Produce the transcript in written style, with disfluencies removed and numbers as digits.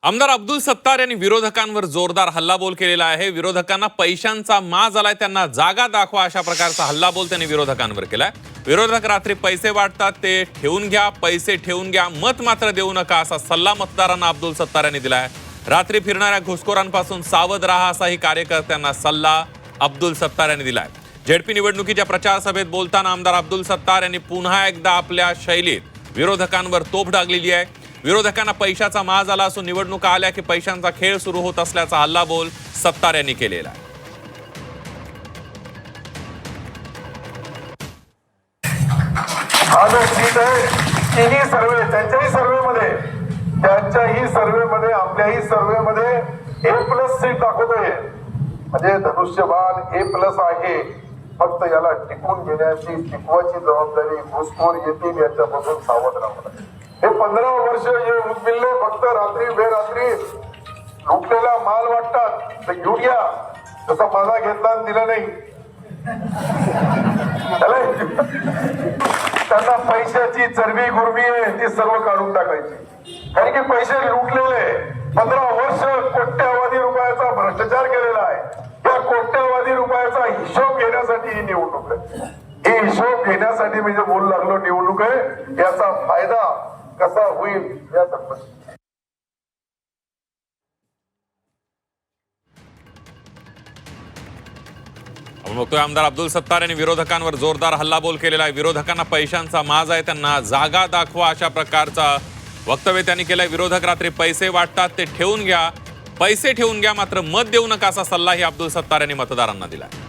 आमदार अब्दुल सत्तार यांनी विरोधकांवर जोरदार हल्लाबोल केलेला आहे। विरोधकांना पैशांचा माज आलाय, त्यांना जागा दाखवा अशा प्रकारचा हल्लाबोल त्यांनी विरोधकांवर केलाय। विरोधक रात्री पैसे वाटतात ते ठेवून घ्या, पैसे ठेवून घ्या, मत मात्र देऊ नका असा सल्ला मतदारांना अब्दुल सत्तार यांनी दिलाय। रात्री फिरणाऱ्या घुसखोरांपासून सावध राहा असाही कार्यकर्त्यांना सल्ला अब्दुल सत्तार यांनी दिलाय। जेडपी निवडणुकीच्या प्रचार सभेत बोलताना आमदार अब्दुल सत्तार यांनी पुन्हा एकदा आपल्या शैलीत विरोधकांवर तोफ डागलेली आहे। विरोधकांना पैशाचा माज आला असून निवडणुका आल्या की पैशांचा खेळ सुरू होत असल्याचा हल्लाबोल सत्तार यांनी केलेला आहे। तिन्ही सर्वे त्यांच्याही सर्वेमध्ये आपल्याही सर्वेमध्ये A+ सीट दाखवतोय, म्हणजे धनुष्यबाण A+ आहे। फक्त याला टिकून घेण्याची टिकवायची जबाबदारी घुसखोर येतील याच्यापासून सावध राहावं। हे 15 वर्ष हे उचमिल्ले फक्त रात्री बेरात्री लुटलेला माल वाटतात, तर घेऊन या, तसा माझा घेतला आणि दिला नाही। त्यांना पैशाची चरबी गुरबी आहे ती सर्व काढून टाकायची, कारण की पैसे लुटलेले 15 वर्ष कोट्यावधी रुपयाचा भ्रष्टाचार केलेला आहे। या कोट्यावधी रुपयाचा हिशोब घेण्यासाठी ही निवडणूक आहे। ही हिशोब घेण्यासाठी म्हणजे बोलू लागलो निवडणूक आहे, याचा फायदा कसा होईल या संबंधी आपण बघतोय आमदार अब्दुल सत्तार यांनी विरोधकांवर जोरदार हल्लाबोल केलेला आहे। विरोधकांना पैशांचा माज आहे, त्यांना जागा दाखवा अशा प्रकारचा वक्तव्य त्यांनी केलंय। विरोधक रात्री पैसे वाटतात ते ठेवून घ्या, पैसे ठेवून घ्या, मात्र मत देऊ नका असा सल्लाही अब्दुल सत्तार यांनी मतदारांना दिलाय।